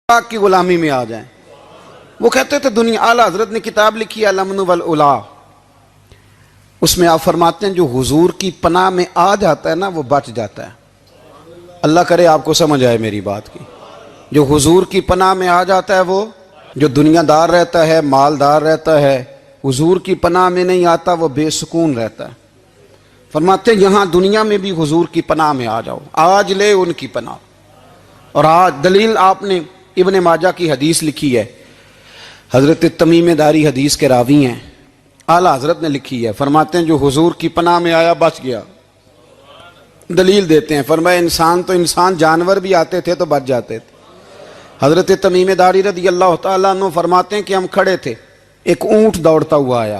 پاک کی غلامی میں آ جائیں۔ وہ کہتے تھے دنیا، اعلیٰ حضرت نے کتاب لکھی ہے الامن والعلا، اس میں آپ فرماتے ہیں جو حضور کی پناہ میں آ جاتا ہے نا وہ بچ جاتا ہے۔ اللہ کرے آپ کو سمجھ آئے میری بات کی۔ جو حضور کی پناہ میں آ جاتا ہے وہ جو دنیا دار رہتا ہے، مالدار رہتا ہے، حضور کی پناہ میں نہیں آتا وہ بے سکون رہتا ہے۔ فرماتے ہیں یہاں دنیا میں بھی حضور کی پناہ میں آ جاؤ، آج لے ان کی پناہ۔ اور آج دلیل آپ نے ابن ماجہ کی حدیث لکھی ہے، حضرت تمیم داری حدیث کے راوی ہیں، اعلیٰ حضرت نے لکھی ہے، فرماتے ہیں جو حضور کی پناہ میں آیا بچ گیا۔ دلیل دیتے ہیں، فرمایا انسان جانور بھی آتے تھے تو بچ جاتے تھے۔ حضرت تمیم داری رضی اللہ تعالیٰ عنہ فرماتے ہیں کہ ہم کھڑے تھے، ایک اونٹ دوڑتا ہوا آیا،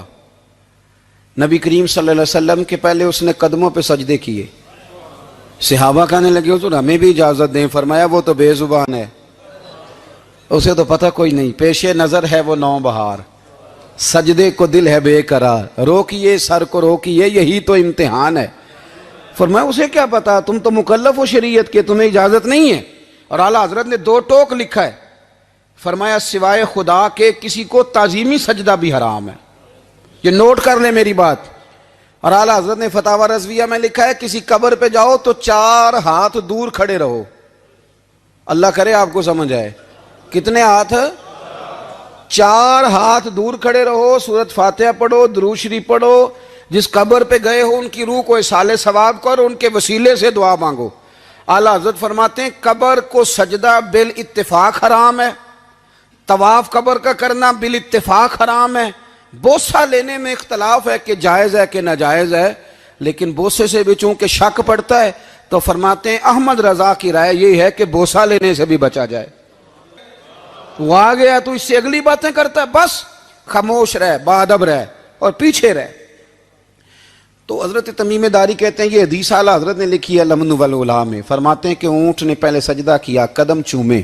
نبی کریم صلی اللہ علیہ وسلم کے پہلے اس نے قدموں پہ سجدے کیے۔ صحابہ کہنے لگے حضور ہمیں بھی اجازت دیں، فرمایا وہ تو بے زبان ہے، اسے تو پتہ کوئی نہیں، پیش نظر ہے وہ نو بہار، سجدے کو دل ہے بے قرار، روکیے سر کو روکیے یہی تو امتحان ہے۔ فرمایا اسے کیا پتا، تم تو مکلف ہو شریعت کے، تمہیں اجازت نہیں ہے۔ اور اعلیٰ حضرت نے دو ٹوک لکھا ہے، فرمایا سوائے خدا کے کسی کو تعظیمی سجدہ بھی حرام ہے۔ یہ نوٹ کر لیں میری بات۔ اور اعلیٰ حضرت نے فتاوی رضویہ میں لکھا ہے کسی قبر پہ جاؤ تو 4 ہاتھ دور کھڑے رہو۔ اللہ کرے آپ کو سمجھ آئے، کتنے ہاتھ؟ 4 ہاتھ دور کھڑے رہو، سورۃ فاتحہ پڑھو، درود شریف پڑھو، جس قبر پہ گئے ہو ان کی روح کو اصال ثواب کرو، ان کے وسیلے سے دعا مانگو۔ اعلیٰ حضرت فرماتے ہیں قبر کو سجدہ بالاتفاق حرام ہے، طواف قبر کا کرنا بالاتفاق حرام ہے، بوسہ لینے میں اختلاف ہے کہ جائز ہے کہ ناجائز ہے، لیکن بوسے سے بھی چونکہ شک پڑتا ہے تو فرماتے ہیں احمد رضا کی رائے یہ ہے کہ بوسہ لینے سے بھی بچا جائے۔ وہ آ گیا تو اس سے اگلی باتیں کرتا ہے، بس خاموش رہ، باادب رہ اور پیچھے رہ۔ تو حضرت تمیم داری کہتے ہیں یہ حدیث اعلیٰ حضرت نے لکھی ہے الامن والعلا میں، فرماتے ہیں کہ اونٹ نے پہلے سجدہ کیا، قدم چومے،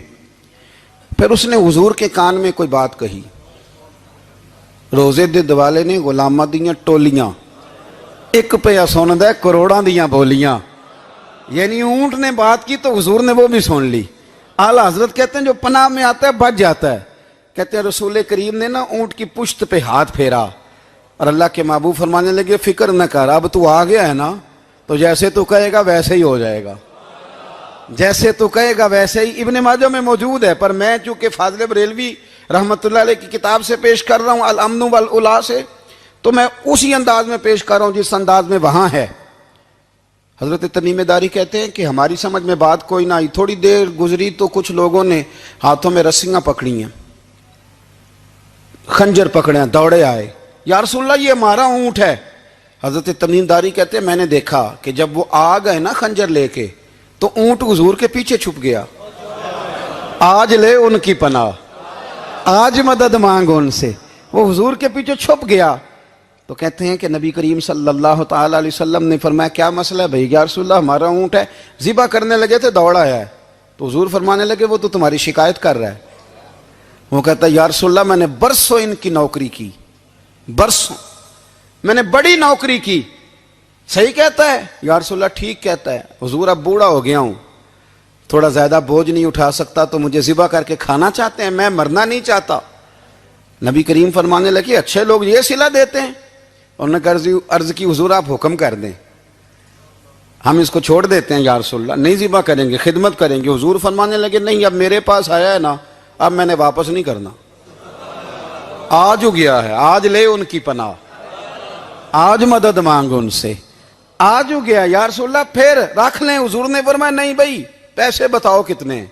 پھر اس نے حضور کے کان میں کوئی بات کہی۔ روزے دے دوالے نے غلامہ دیاں ٹولیاں، ایک پہ سن دے کروڑاں دیاں بولیاں، یعنی اونٹ نے بات کی تو حضور نے وہ بھی سن لی۔ اعلیٰ حضرت کہتے ہیں جو پناہ میں آتا ہے بچ جاتا ہے۔ کہتے ہیں رسول کریم نے نا اونٹ کی پشت پہ ہاتھ پھیرا اور اللہ کے محبوب فرمانے لگے فکر نہ کر، اب تو آ گیا ہے نا تو جیسے تو کہے گا ویسے ہی ہو جائے گا، جیسے تو کہے گا ویسے ہی۔ ابن ماجہ میں موجود ہے، پر میں چونکہ فاضل بریلوی رحمۃ اللہ علیہ کی کتاب سے پیش کر رہا ہوں الامن والعلا سے، تو میں اسی انداز میں پیش کر رہا ہوں جس انداز میں وہاں ہے۔ حضرت تمیم داری کہتے ہیں کہ ہماری سمجھ میں بات کوئی نہ آئی، تھوڑی دیر گزری تو کچھ لوگوں نے ہاتھوں میں رسیاں پکڑی ہیں، خنجر پکڑے ہیں، دوڑے آئے، یا رسول اللہ یہ ہمارا اونٹ ہے۔ حضرت تمیم داری کہتے ہیں میں نے دیکھا کہ جب وہ آ گئے نا خنجر لے کے تو اونٹ حضور کے پیچھے چھپ گیا۔ آج لے ان کی پناہ، آج مدد مانگ ان سے، وہ حضور کے پیچھے چھپ گیا۔ تو کہتے ہیں کہ نبی کریم صلی اللہ تعالیٰ علیہ وسلم نے فرمایا کیا مسئلہ ہے بھائی؟ یا رسول اللہ ہمارا اونٹ ہے، ذبح کرنے لگے تھے دوڑ آیا ہے۔ تو حضور فرمانے لگے وہ تو تمہاری شکایت کر رہا ہے۔ وہ کہتا ہے یا رسول اللہ میں نے برسوں ان کی نوکری کی، برسوں میں نے بڑی نوکری کی۔ صحیح کہتا ہے یا رسول اللہ؟ ٹھیک کہتا ہے حضور، اب بوڑھا ہو گیا ہوں، تھوڑا زیادہ بوجھ نہیں اٹھا سکتا تو مجھے ذبح کر کے کھانا چاہتے ہیں، میں مرنا نہیں چاہتا۔ نبی کریم فرمانے لگے اچھے لوگ یہ صلہ دیتے ہیں؟ انہوں نے عرض کی حضور آپ حکم کر دیں، ہم اس کو چھوڑ دیتے ہیں یا رسول اللہ، نہیں ذبح کریں گے، خدمت کریں گے۔ حضور فرمانے لگے نہیں، اب میرے پاس آیا ہے نا، اب میں نے واپس نہیں کرنا، آج ہو گیا ہے، آج لے ان کی پناہ، آج مدد مانگ ان سے، آج ہو گیا یا رسول اللہ پھر رکھ لیں۔ حضور نے فرمایا نہیں بھائی پیسے بتاؤ کتنے ہیں؟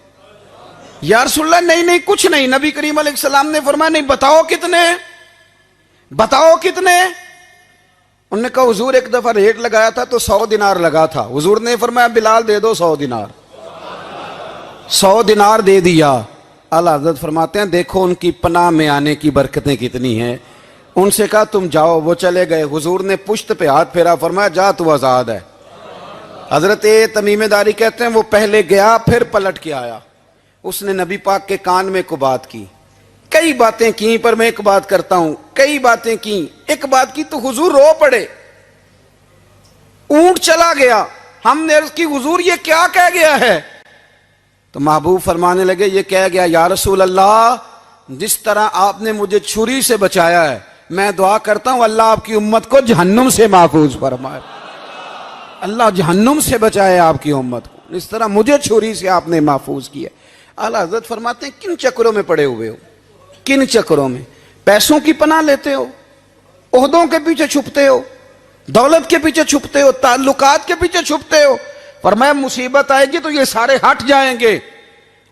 یا رسول اللہ نہیں کچھ نہیں۔ نبی کریم علیہ السلام نے فرمایا نہیں بتاؤ کتنے، بتاؤ کتنے؟ انہوں نے کہا حضور ایک دفعہ ریٹ لگایا تھا تو 100 دینار لگا تھا، حضور نے فرمایا بلال دے دو 100 دینار، 100 دینار دے دیا۔ اعلیٰ حضرت فرماتے ہیں دیکھو ان کی پناہ میں آنے کی برکتیں کتنی ہیں۔ ان سے کہا تم جاؤ، وہ چلے گئے، حضور نے پشت پہ ہاتھ پھیرا، فرمایا جا تو آزاد ہے۔ حضرت تمیم داری کہتے ہیں وہ پہلے گیا پھر پلٹ کے آیا، اس نے نبی پاک کے کان میں کو بات کی، کئی باتیں کی، پر میں ایک بات کرتا ہوں، کئی باتیں کی، ایک بات کی تو حضور رو پڑے۔ اونٹ چلا گیا، ہم نے عرض کی حضور یہ کیا کہہ گیا ہے؟ تو محبوب فرمانے لگے یہ کہہ گیا یا رسول اللہ جس طرح آپ نے مجھے چھری سے بچایا ہے میں دعا کرتا ہوں اللہ آپ کی امت کو جہنم سے محفوظ فرمائے، اللہ جہنم سے بچائے آپ کی امت کو، اس طرح مجھے چھری سے آپ نے محفوظ کیا۔ اعلیٰ حضرت فرماتے ہیں کن چکروں میں پڑے ہوئے ہو، کن چکروں میں؟ پیسوں کی پناہ لیتے ہو، عہدوں کے پیچھے چھپتے ہو، دولت کے پیچھے چھپتے ہو، تعلقات کے پیچھے چھپتے ہو۔ فرمایا مصیبت آئے گی تو یہ سارے ہٹ جائیں گے،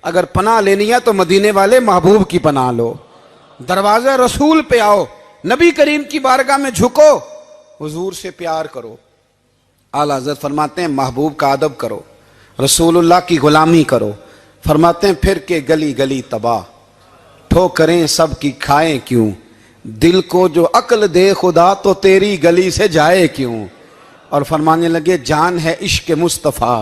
اگر پناہ لینی ہے تو مدینے والے محبوب کی پناہ لو، دروازہ رسول پہ آؤ، نبی کریم کی بارگاہ میں جھکو، حضور سے پیار کرو۔ اعلیٰ حضرت فرماتے ہیں محبوب کا ادب کرو، رسول اللہ کی غلامی کرو۔ فرماتے ہیں پھر کے گلی گلی تباہ، ٹھوکریں سب کی کھائیں کیوں، دل کو جو عقل دے خدا تو تیری گلی سے جائے کیوں۔ اور فرمانے لگے جان ہے عشق مصطفیٰ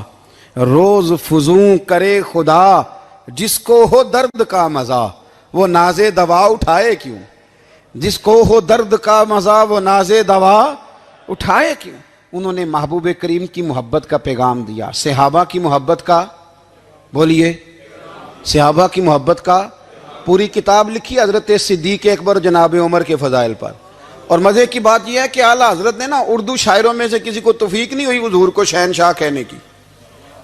روز فزوں کرے خدا، جس کو ہو درد کا مزہ وہ ناز دوا اٹھائے کیوں، جس کو ہو درد کا مزہ وہ ناز دوا اٹھائے کیوں۔ انہوں نے محبوب کریم کی محبت کا پیغام دیا، صحابہ کی محبت کا، بولیے صحابہ کی محبت کا پوری کتاب لکھی حضرت صدیق اکبر جناب عمر کے فضائل پر۔ اور مزے کی بات یہ ہے کہ اعلیٰ حضرت نے نا اردو شاعروں میں سے کسی کو توفیق نہیں ہوئی حضور کو شہنشاہ کہنے کی،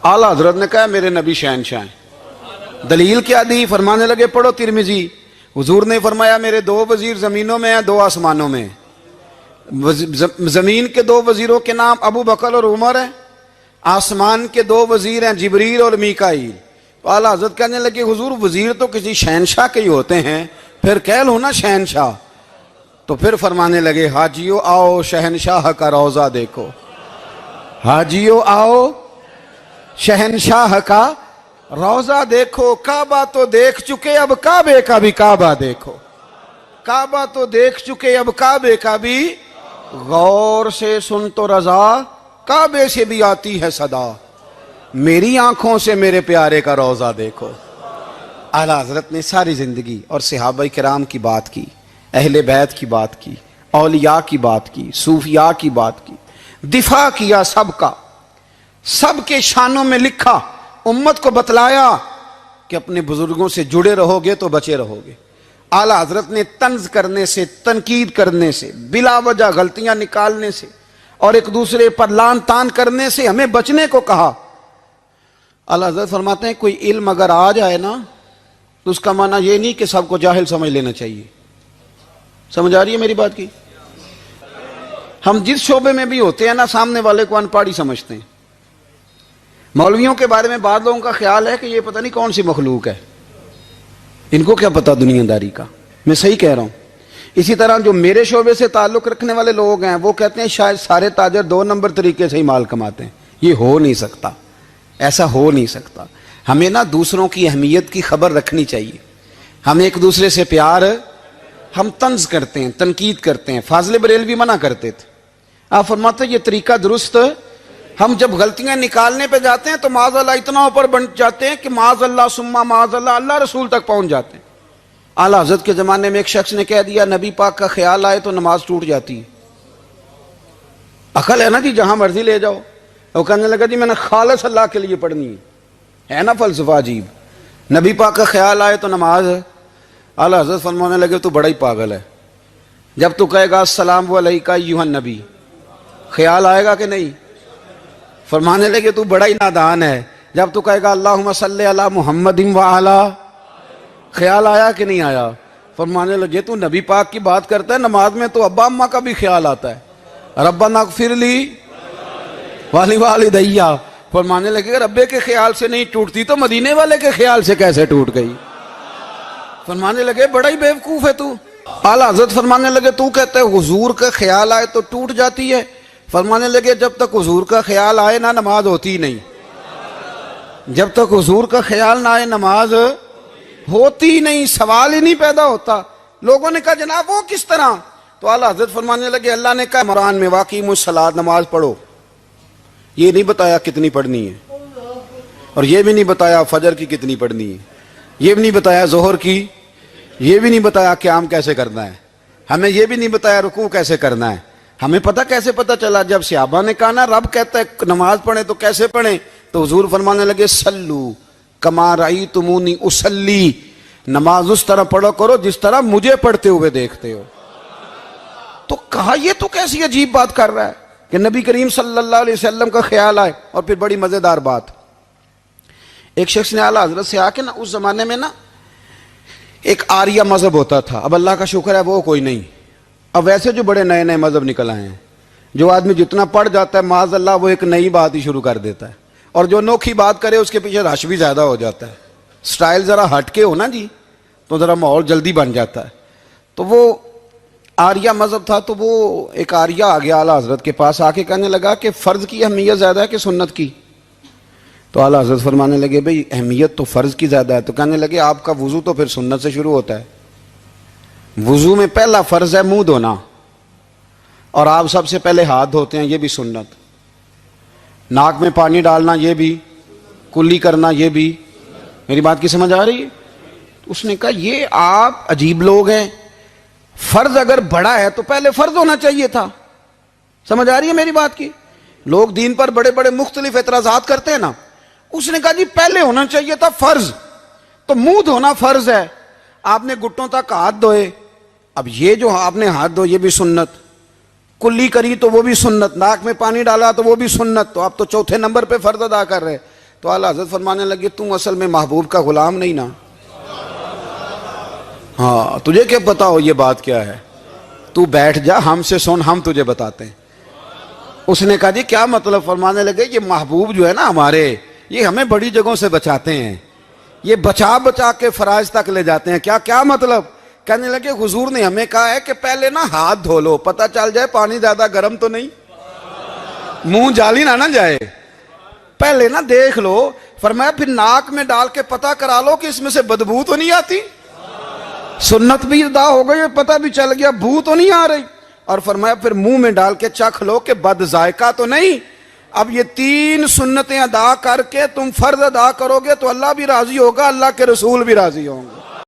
اعلیٰ حضرت نے کہا میرے نبی شہنشاہ ہیں۔ دلیل کیا دی؟ فرمانے لگے پڑھو ترمذی، حضور نے فرمایا میرے دو وزیر زمینوں میں ہیں دو آسمانوں میں، زمین کے دو وزیروں کے نام ابو بکر اور عمر ہیں، آسمان کے دو وزیر ہیں جبریل اور میکائیل۔ تو اعلیٰ حضرت کہنے لگے حضور وزیر تو کسی شہنشاہ کے ہی ہوتے ہیں، پھر کہہ لو نا شہنشاہ۔ تو پھر فرمانے لگے حاجیو آؤ شہنشاہ کا روضہ دیکھو، حاجیو آؤ شہنشاہ کا روضہ دیکھو، کعبہ تو دیکھ چکے اب کعبے کا بھی کعبہ دیکھو، کعبہ تو دیکھ چکے اب کعبے کا بھی، غور سے سن تو رضا کعبے سے بھی آتی ہے صدا، میری آنکھوں سے میرے پیارے کا روضہ دیکھو۔ اعلیٰ حضرت نے ساری زندگی اور صحابہ کرام کی بات کی، اہل بیت کی بات کی، اولیاء کی بات کی، صوفیاء کی بات کی، دفاع کیا سب کا، سب کے شانوں میں لکھا، امت کو بتلایا کہ اپنے بزرگوں سے جڑے رہو گے تو بچے رہو گے۔ اعلیٰ حضرت نے طنز کرنے سے، تنقید کرنے سے، بلا وجہ غلطیاں نکالنے سے اور ایک دوسرے پر لان تان کرنے سے ہمیں بچنے کو کہا۔ اعلیٰ حضرت فرماتے ہیں کوئی علم اگر آ جائے نا تو اس کا معنی یہ نہیں کہ سب کو جاہل سمجھ لینا چاہیے۔ سمجھ آ رہی ہے میری بات کی؟ ہم جس شعبے میں بھی ہوتے ہیں نا سامنے والے کو ان پڑھ ہی سمجھتے ہیں۔ مولویوں کے بارے میں بعض لوگوں کا خیال ہے کہ یہ پتہ نہیں کون سی مخلوق ہے، ان کو کیا پتہ دنیا داری کا۔ میں صحیح کہہ رہا ہوں۔ اسی طرح جو میرے شعبے سے تعلق رکھنے والے لوگ ہیں وہ کہتے ہیں شاید سارے تاجر دو نمبر طریقے سے ہی مال کماتے ہیں۔ یہ ہو نہیں سکتا، ایسا ہو نہیں سکتا۔ ہمیں نا دوسروں کی اہمیت کی خبر رکھنی چاہیے، ہمیں ایک دوسرے سے پیار، ہم طنز کرتے ہیں، تنقید کرتے ہیں۔ فاضل بریلوی منع کرتے تھے، آپ فرماتے یہ طریقہ درست، ہم جب غلطیاں نکالنے پہ جاتے ہیں تو معاذ اللہ اتنا اوپر بن جاتے ہیں کہ معاذ اللہ ثم معاذ اللہ اللہ رسول تک پہنچ جاتے ہیں۔ اعلیٰ حضرت کے زمانے میں ایک شخص نے کہہ دیا نبی پاک کا خیال آئے تو نماز ٹوٹ جاتی ہے۔ عقل ہے نا جی، جہاں مرضی لے جاؤ۔ وہ کہنے لگا جی میں نے خالص اللہ کے لیے پڑھنی ہے نا فلسفہ عجیب، نبی پاک کا خیال آئے تو نماز۔ اعلیٰ حضرت فرمانے لگے تو بڑا ہی پاگل ہے، جب تو کہے گا السلام علیکہ ایھا النبی خیال آئے گا کہ نہیں؟ فرمانے لگے تو بڑا ہی نادان ہے، جب تو کہے گا اللہم صلی علی محمد وعلی خیال آیا کہ نہیں آیا؟ فرمانے لگے تو نبی پاک کی بات کرتا ہے، نماز میں تو ابا اماں کا بھی خیال آتا ہے، ربنا اغفر لی والی والدیہ۔ فرمانے لگے ربے کے خیال سے نہیں ٹوٹتی تو مدینے والے کے خیال سے کیسے ٹوٹ گئی؟ فرمانے لگے بڑا ہی بیوقوف ہے تو۔ اعلیٰ حضرت فرمانے لگے تو کہتے ہے حضور کا خیال آئے تو ٹوٹ جاتی ہے؟ فرمانے لگے جب تک حضور کا خیال آئے نہ نماز ہوتی نہیں، جب تک حضور کا خیال نہ آئے نماز ہوتی نہیں، سوال ہی نہیں پیدا ہوتا۔ لوگوں نے کہا جناب وہ کس طرح؟ تو اعلیٰ حضرت فرمانے لگے اللہ نے کہا قرآن میں واقعی الصلاۃ نماز پڑھو، یہ نہیں بتایا کتنی پڑھنی ہے، اور یہ بھی نہیں بتایا فجر کی کتنی پڑھنی ہے، یہ بھی نہیں بتایا ظہر کی، یہ بھی نہیں بتایا قیام کیسے کرنا ہے، ہمیں یہ بھی نہیں بتایا رکوع کیسے کرنا ہے۔ ہمیں پتہ کیسے پتہ چلا؟ جب صحابہ نے کہا نا رب کہتا ہے نماز پڑھیں تو کیسے پڑھیں، تو حضور فرمانے لگے سلو کما رأیتمونی اصلی، نماز اس طرح پڑھو کرو جس طرح مجھے پڑھتے ہوئے دیکھتے ہو۔ تو کہا یہ تو کیسی عجیب بات کر رہا ہے کہ نبی کریم صلی اللہ علیہ وسلم کا خیال آئے۔ اور پھر بڑی مزیدار بات، ایک شخص نے اعلیٰ حضرت سے آ کے نا، اس زمانے میں نا ایک آریہ مذہب ہوتا تھا، اب اللہ کا شکر ہے وہ کوئی نہیں، اب ویسے جو بڑے نئے نئے مذہب نکل آئے ہیں، جو آدمی جتنا پڑھ جاتا ہے معاذ اللہ وہ ایک نئی بات ہی شروع کر دیتا ہے، اور جو انوکھی بات کرے اس کے پیچھے رش بھی زیادہ ہو جاتا ہے، سٹائل ذرا ہٹ کے ہو نا جی تو ذرا ماحول جلدی بن جاتا ہے۔ تو وہ آریہ مذہب تھا، تو وہ ایک آریہ آ گیا اعلیٰ حضرت کے پاس، آ کے کہنے لگا کہ فرض کی اہمیت زیادہ ہے کہ سنت کی؟ تو اعلیٰ حضرت فرمانے لگے بھئی اہمیت تو فرض کی زیادہ ہے۔ تو کہنے لگے آپ کا وضو تو پھر سنت سے شروع ہوتا ہے، وضو میں پہلا فرض ہے منہ دھونا، اور آپ سب سے پہلے ہاتھ دھوتے ہیں، یہ بھی سنت، ناک میں پانی ڈالنا یہ بھی، کلی کرنا یہ بھی۔ میری بات کی سمجھ آ رہی ہے؟ اس نے کہا یہ آپ عجیب لوگ ہیں، فرض اگر بڑا ہے تو پہلے فرض ہونا چاہیے تھا۔ سمجھ آ رہی ہے میری بات کی؟ لوگ دین پر بڑے بڑے مختلف اعتراضات کرتے ہیں نا، اس نے کہا جی پہلے ہونا چاہیے تھا فرض، تو منہ دھونا فرض ہے، آپ نے گھٹنوں تک ہاتھ دھوئے، اب یہ جو آپ نے ہاتھ دھو یہ بھی سنت، کلی کری تو وہ بھی سنت، ناک میں پانی ڈالا تو وہ بھی سنت، تو آپ تو چوتھے نمبر پہ فرض ادا کر رہے۔ تو اعلیٰ حضرت فرمانے لگے تم اصل میں محبوب کا غلام نہیں نا، ہاں تجھے کیا پتا ہو یہ بات کیا ہے، تو بیٹھ جا ہم سے سن، ہم تجھے بتاتے ہیں۔ اس نے کہا جی کیا مطلب؟ فرمانے لگے یہ محبوب جو ہے نا ہمارے، یہ ہمیں بڑی جگہوں سے بچاتے ہیں، یہ بچا بچا کے فرائض تک لے جاتے ہیں۔ کیا مطلب؟ کہنے لگے حضور نے ہمیں کہا ہے کہ پہلے نا ہاتھ دھو لو، پتہ چل جائے پانی زیادہ گرم تو نہیں، منہ جالی نہ جائے، پہلے نا دیکھ لو۔ فرمایا پھر ناک میں ڈال کے پتہ کرا لو کہ اس میں سے بدبو تو نہیں آتی، سنت بھی ادا ہو گئی، پتہ بھی چل گیا بو تو نہیں آ رہی۔ اور فرمایا پھر منہ میں ڈال کے چکھ لو کہ بد ذائقہ تو نہیں۔ اب یہ 3 سنتیں ادا کر کے تم فرض ادا کرو گے تو اللہ بھی راضی ہوگا، اللہ کے رسول بھی راضی ہوں گے۔